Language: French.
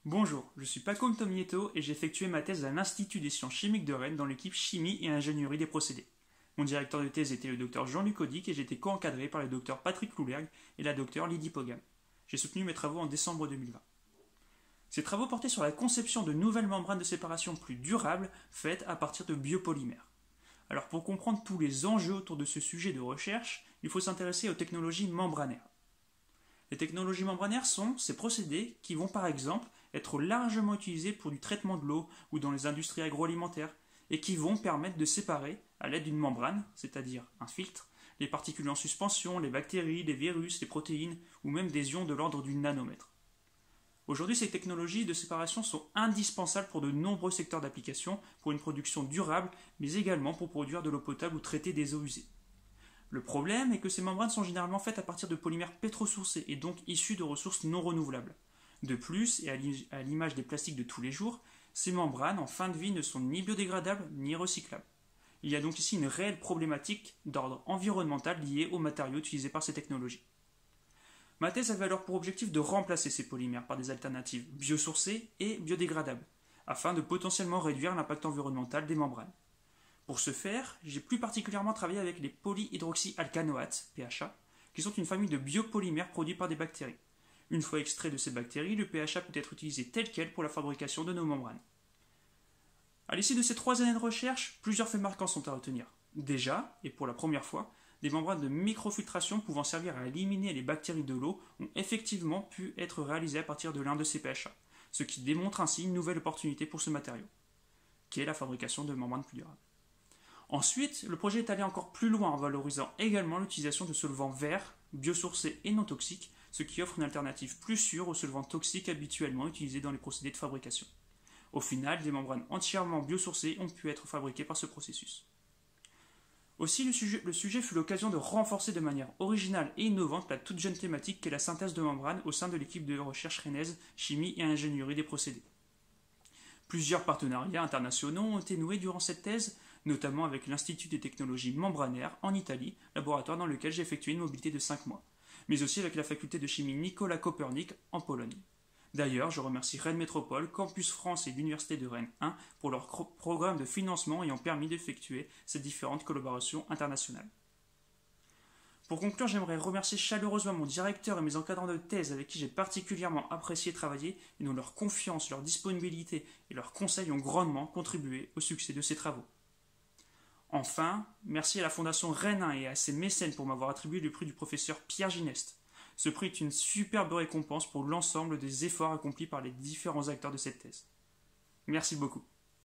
Bonjour, je suis Paco Mtonieto et j'ai effectué ma thèse à l'Institut des sciences chimiques de Rennes dans l'équipe chimie et ingénierie des procédés. Mon directeur de thèse était le docteur Jean-Luc Audic et j'étais co-encadré par le docteur Patrick Loulergue et la docteure Lydie Pogam. J'ai soutenu mes travaux en décembre 2020. Ces travaux portaient sur la conception de nouvelles membranes de séparation plus durables faites à partir de biopolymères. Alors pour comprendre tous les enjeux autour de ce sujet de recherche, il faut s'intéresser aux technologies membranaires. Les technologies membranaires sont ces procédés qui vont par exemple être largement utilisés pour du traitement de l'eau ou dans les industries agroalimentaires et qui vont permettre de séparer, à l'aide d'une membrane, c'est-à-dire un filtre, les particules en suspension, les bactéries, les virus, les protéines ou même des ions de l'ordre du nanomètre. Aujourd'hui, ces technologies de séparation sont indispensables pour de nombreux secteurs d'application, pour une production durable, mais également pour produire de l'eau potable ou traiter des eaux usées. Le problème est que ces membranes sont généralement faites à partir de polymères pétrosourcés et donc issus de ressources non renouvelables. De plus, et à l'image des plastiques de tous les jours, ces membranes en fin de vie ne sont ni biodégradables ni recyclables. Il y a donc ici une réelle problématique d'ordre environnemental liée aux matériaux utilisés par ces technologies. Ma thèse avait alors pour objectif de remplacer ces polymères par des alternatives biosourcées et biodégradables, afin de potentiellement réduire l'impact environnemental des membranes. Pour ce faire, j'ai plus particulièrement travaillé avec les polyhydroxyalcanoates, PHA, qui sont une famille de biopolymères produits par des bactéries. Une fois extrait de ces bactéries, le PHA peut être utilisé tel quel pour la fabrication de nos membranes. À l'issue de ces 3 années de recherche, plusieurs faits marquants sont à retenir. Déjà, et pour la première fois, des membranes de microfiltration pouvant servir à éliminer les bactéries de l'eau ont effectivement pu être réalisées à partir de l'un de ces PHA, ce qui démontre ainsi une nouvelle opportunité pour ce matériau, qui est la fabrication de membranes plus durables. Ensuite, le projet est allé encore plus loin en valorisant également l'utilisation de solvants verts, biosourcés et non toxiques, ce qui offre une alternative plus sûre aux solvants toxiques habituellement utilisés dans les procédés de fabrication. Au final, des membranes entièrement biosourcées ont pu être fabriquées par ce processus. Aussi, le sujet fut l'occasion de renforcer de manière originale et innovante la toute jeune thématique qu'est la synthèse de membranes au sein de l'équipe de recherche rennaise Chimie et ingénierie des procédés. Plusieurs partenariats internationaux ont été noués durant cette thèse, notamment avec l'Institut des technologies membranaires en Italie, laboratoire dans lequel j'ai effectué une mobilité de 5 mois, mais aussi avec la faculté de chimie Nicolas Copernic en Pologne. D'ailleurs, je remercie Rennes Métropole, Campus France et l'Université de Rennes 1 pour leur programme de financement ayant permis d'effectuer ces différentes collaborations internationales. Pour conclure, j'aimerais remercier chaleureusement mon directeur et mes encadrants de thèse avec qui j'ai particulièrement apprécié travailler et dont leur confiance, leur disponibilité et leurs conseils ont grandement contribué au succès de ces travaux. Enfin, merci à la Fondation Rennes 1 et à ses mécènes pour m'avoir attribué le prix du professeur Pierre Gineste. Ce prix est une superbe récompense pour l'ensemble des efforts accomplis par les différents acteurs de cette thèse. Merci beaucoup.